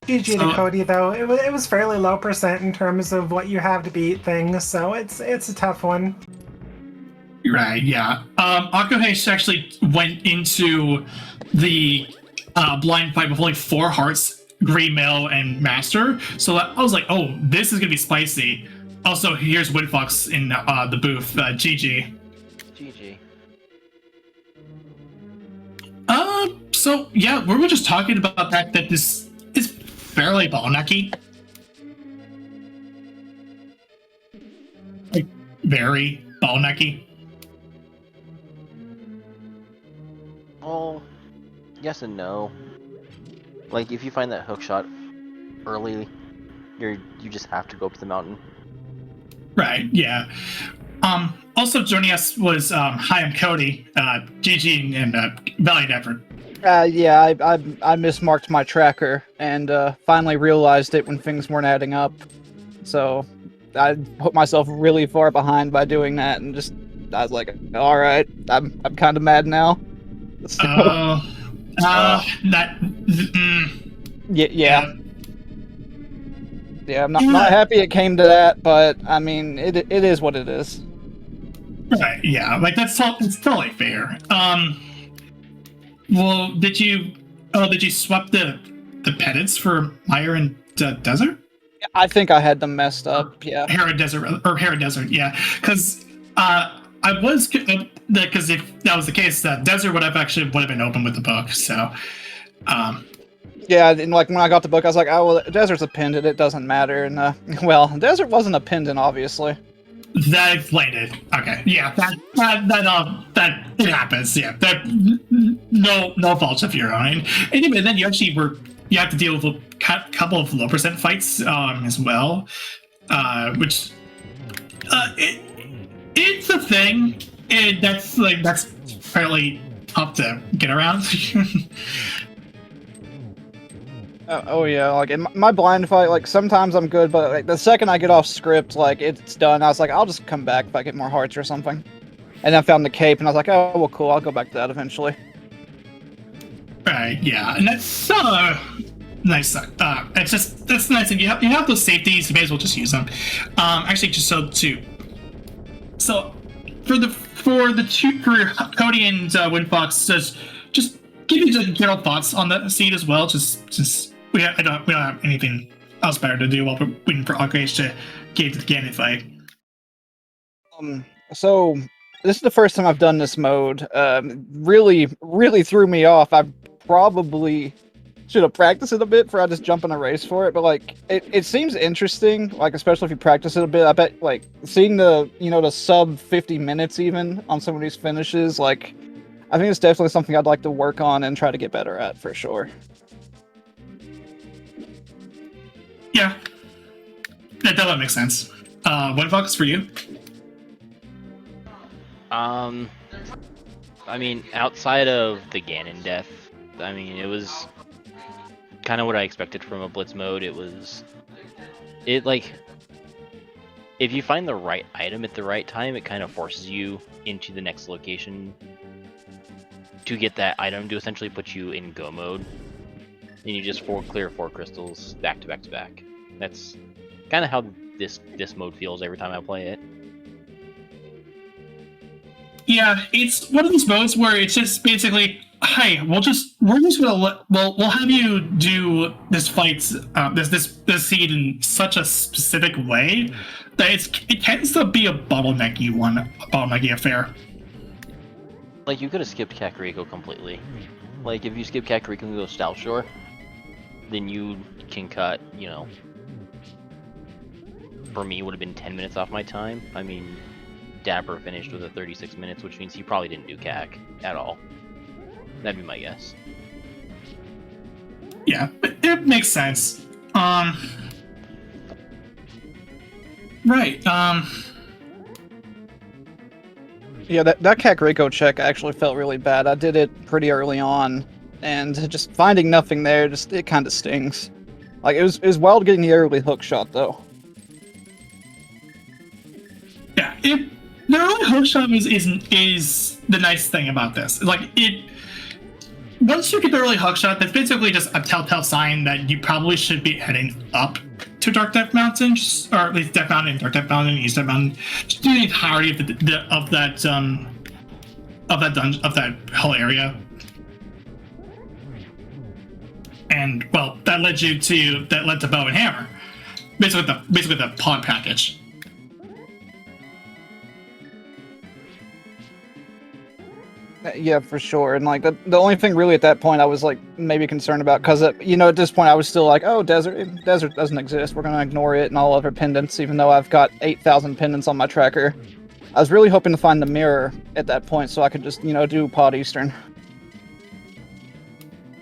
GG to Cody, though. It was fairly low percent in terms of what you have to beat things, so it's a tough one. Right, yeah. Akuhesh actually went into the blind fight with only 4 hearts, Green Mail, and Master, so I was like, oh, this is going to be spicy. Also, here's Windfox in the booth. GG. GG. So, yeah, we were just talking about that this is fairly bottlenecky. Like, very bottlenecky. Well, yes and no. Like, if you find that hook shot early, you just have to go up to the mountain. Right, yeah. Also joining us was Hayam Cody, GG, and valiant effort. Yeah, I mismarked my tracker and finally realized it when things weren't adding up. So I put myself really far behind by doing that, and I was like, all right, I'm kind of mad now. So, yeah, I'm not happy it came to that, but I mean, it is what it is. Right, yeah, like it's totally fair. Well, did you swap the pedants for Mire and Desert? I think I had them messed up. Yeah. Hera Desert, yeah. Because I was, because if that was the case, that Desert would have been open with the book. So. Yeah, and like when I got the book, I was like, oh well, Desert's a pendant. It doesn't matter. And well, Desert wasn't a pendant, obviously. That explained it. Okay, yeah, that it happens. Yeah, that no fault of your own. Anyway, then you have to deal with a couple of low percent fights as well, which it's a thing. That's fairly tough to get around. Oh yeah, like in my blind fight, like sometimes I'm good, but like the second I get off script, like it's done. I was like, I'll just come back if I get more hearts or something. And I found the cape, and I was like, oh well, cool. I'll go back to that eventually. Right, yeah, and that's nice. That's nice, and you have those safeties. You may as well just use them. Actually, just so for Cody and Windfox, just give you general thoughts on the seed as well. Just we don't have anything else better to do while we're waiting for Arcage to get to the Ganon fight. So this is the first time I've done this mode. Really threw me off. I probably should have practiced it a bit before I just jump in a race for it. But like, it seems interesting. Like especially if you practice it a bit. I bet like seeing the sub 50 minutes even on some of these finishes. Like, I think it's definitely something I'd like to work on and try to get better at for sure. Yeah, that definitely makes sense. Windfox, for you? I mean, outside of the Ganon death, I mean, it was kind of what I expected from a Blitz mode. If you find the right item at the right time, it kind of forces you into the next location to get that item to essentially put you in go mode. And you just clear 4 crystals back to back to back. That's kind of how this mode feels every time I play it. Yeah, it's one of those modes where it's just basically, hey, we'll have you do this fight, this seed in such a specific way that it tends to be a bottlenecky affair. Like, you could have skipped Kakariko completely. Like, if you skip Kakariko and go South Shore, then you can cut, for me would have been 10 minutes off my time. I mean, Dapper finished with a 36 minutes, which means he probably didn't do CAC at all. That'd be my guess. Yeah, it makes sense. Right. Yeah, that Kakariko check actually felt really bad. I did it pretty early on, and just finding nothing there, it kind of stings. Like, it was wild getting the early hook shot, though. Yeah, the early hook shot is the nice thing about this. Like, once you get the early hook shot, that's basically just a telltale sign that you probably should be heading up to Dark Death Mountain, or at least Death Mountain, Dark Death Mountain, East Death Mountain, just do the entirety of that whole area. And well, that led to Bow and Hammer, basically the pod package. Yeah, for sure. And like the only thing really at that point I was like maybe concerned about, because at this point I was still like, oh, desert doesn't exist. We're gonna ignore it and all other pendants, even though I've got 8,000 pendants on my tracker. I was really hoping to find the mirror at that point so I could just do pod Eastern.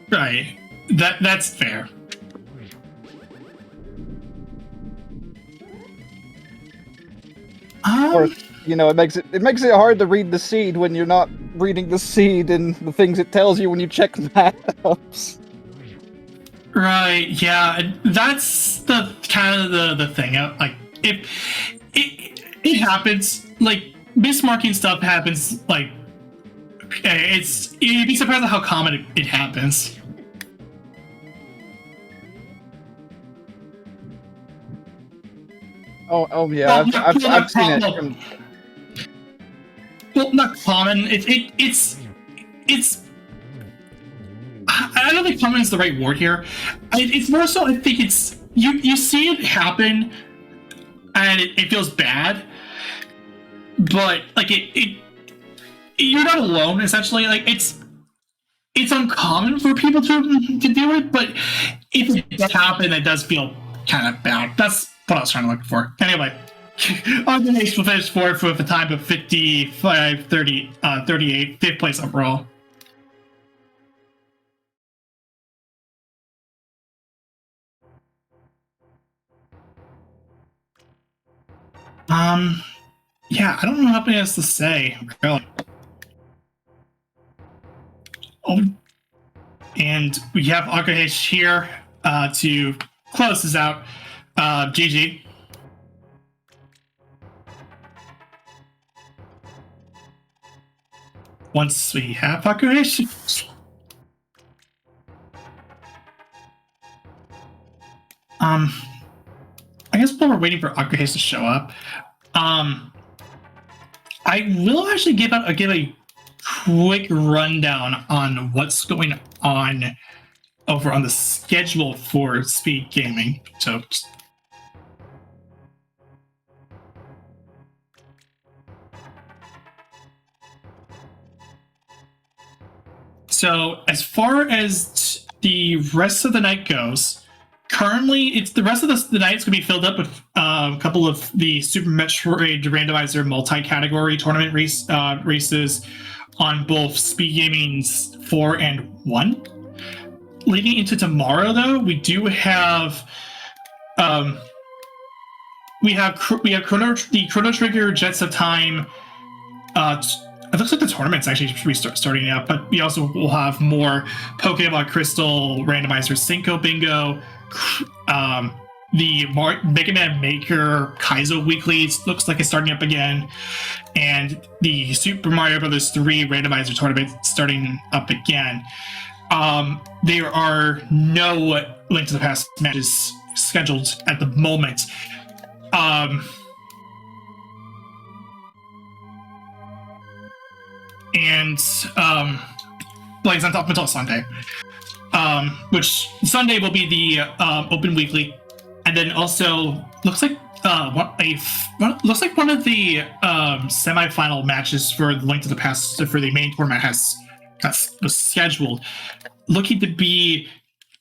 Right. That's fair. Or it makes it hard to read the seed when you're not reading the seed and the things it tells you when you check maps. Right. Yeah. That's the kind of the thing. Like, if it happens, like mismarking stuff happens. Like, you'd be surprised at how common it happens. Oh yeah, I've seen it. Well, not common. It's. I don't think common is the right word here. It's more so. I think it's you see it happen, and it feels bad. But like you're not alone. Essentially, like it's uncommon for people to do it. But if it does happen, it does feel kind of bad. That's what I was trying to look for. Anyway. Organization will finish fourth with a time of 55:38, fifth place overall. Yeah, I don't know how much else to say, really. Oh, and we have Akahish here to close this out. GG. Once we have Akahish. I guess while we're waiting for Akahish to show up, I will actually give a quick rundown on what's going on over on the schedule for speed gaming. So as far as the rest of the night goes, currently it's the rest of the night is going to be filled up with a couple of the Super Metroid Randomizer multi-category tournament races on both Speed Gaming's 4 and 1. Leading into tomorrow, though, we do have the Chrono Trigger Jets of Time. It looks like the tournament's actually starting up, but we also will have more Pokemon Crystal Randomizer Cinco Bingo. The Mega Man Maker Kaizo Weeklies looks like it's starting up again, and the Super Mario Bros. 3 Randomizer Tournament starting up again. There are no Link to the Past matches scheduled at the moment. And plays on top until Sunday, which Sunday will be the open weekly, and then also looks like one of the semifinal matches for the Link to the Past for the main tournament was scheduled, looking to be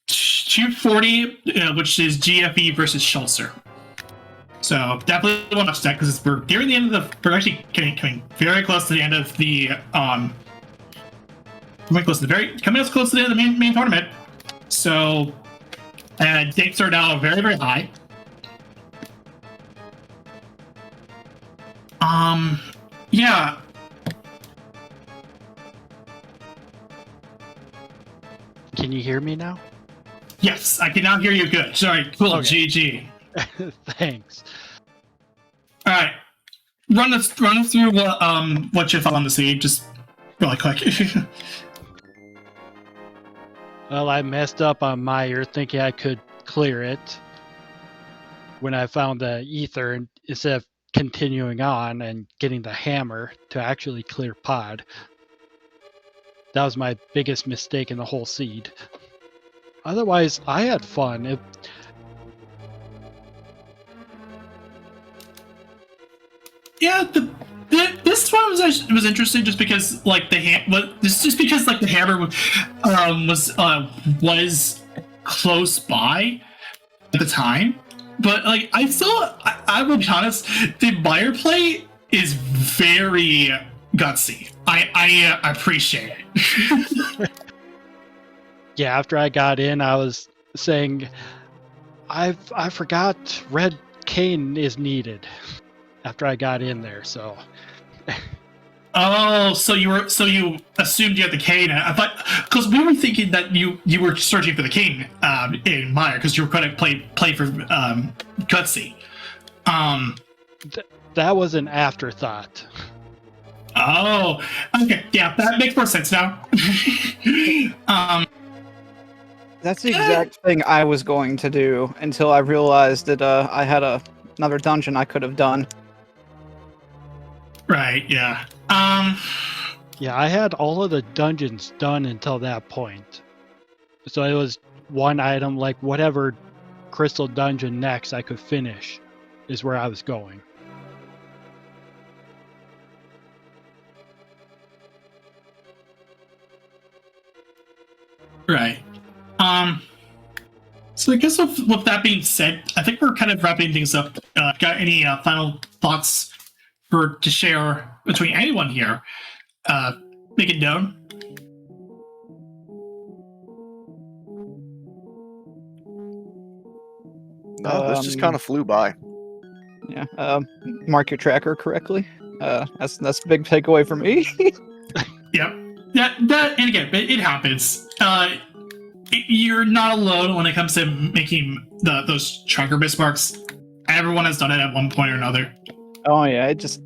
240, which is GFE versus Schulzer. So definitely want to watch that because we're nearing the end of the. We're actually coming very close to the end of the coming as close to the end of the main tournament. So stakes are now very, very high. Yeah. Can you hear me now? Yes, I can now hear you good. Sorry, cool. Okay. GG. Thanks. All right, run us through what you thought on the seed, just really quick. Well, I messed up on Meyer thinking I could clear it when I found the ether, and instead of continuing on and getting the hammer to actually clear pod. That was my biggest mistake in the whole seed. Otherwise, I had fun. Yeah, this one was interesting just because like the hammer was close by at the time, but like I will be honest, the Meyer play is very gutsy. I appreciate it. Yeah, after I got in, I was saying, I forgot red cane is needed. After I got in there, so. Oh, so you assumed you had the cane. I thought because we were thinking that you were searching for the cane in Meyer because you were going to play for Gutsy. That was an afterthought. Oh, okay, yeah, that makes more sense now. That's the exact thing I was going to do until I realized that I had another dungeon I could have done. Right, yeah. Yeah, I had all of the dungeons done until that point. So it was one item, like whatever crystal dungeon next I could finish is where I was going. Right. So I guess with that being said, I think we're kind of wrapping things up. Got any final thoughts to share between anyone here? Make it known. No, this just kind of flew by. Yeah. Mark your tracker correctly. That's the big takeaway for me. Yep. That and again, it happens. You're not alone when it comes to making those tracker mismarks. Everyone has done it at one point or another. Oh yeah, it just.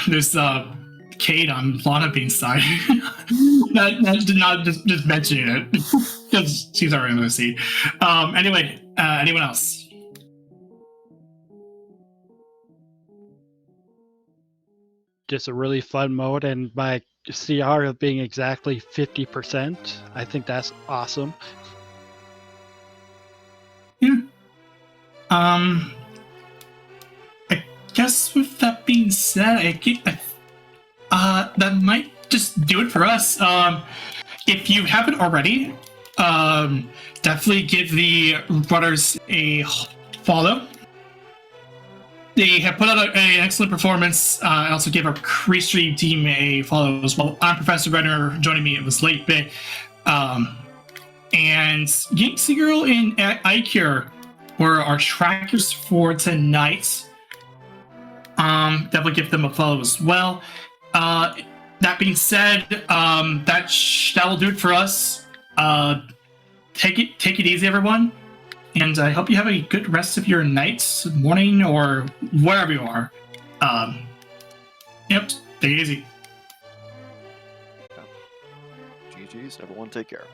There's Kate on Lana Bean's side. that did not just mention it because she's already in the seat. Anyway, anyone else? Just a really fun mode, and my CR of being exactly 50%. I think that's awesome. Yeah. I guess with that being said, that might just do it for us. If you haven't already, definitely give the runners a follow. They have put out an excellent performance. I also give our pre-stream team a follow as well. I'm Professor Renner. Joining me, it was late bit. And Ginksy Girl and iCure were our trackers for tonight. Definitely give them a follow as well. That being said, that will do it for us. Take it easy, everyone. And I hope you have a good rest of your night, morning, or wherever you are. Yep, take it easy. GG's, everyone take care.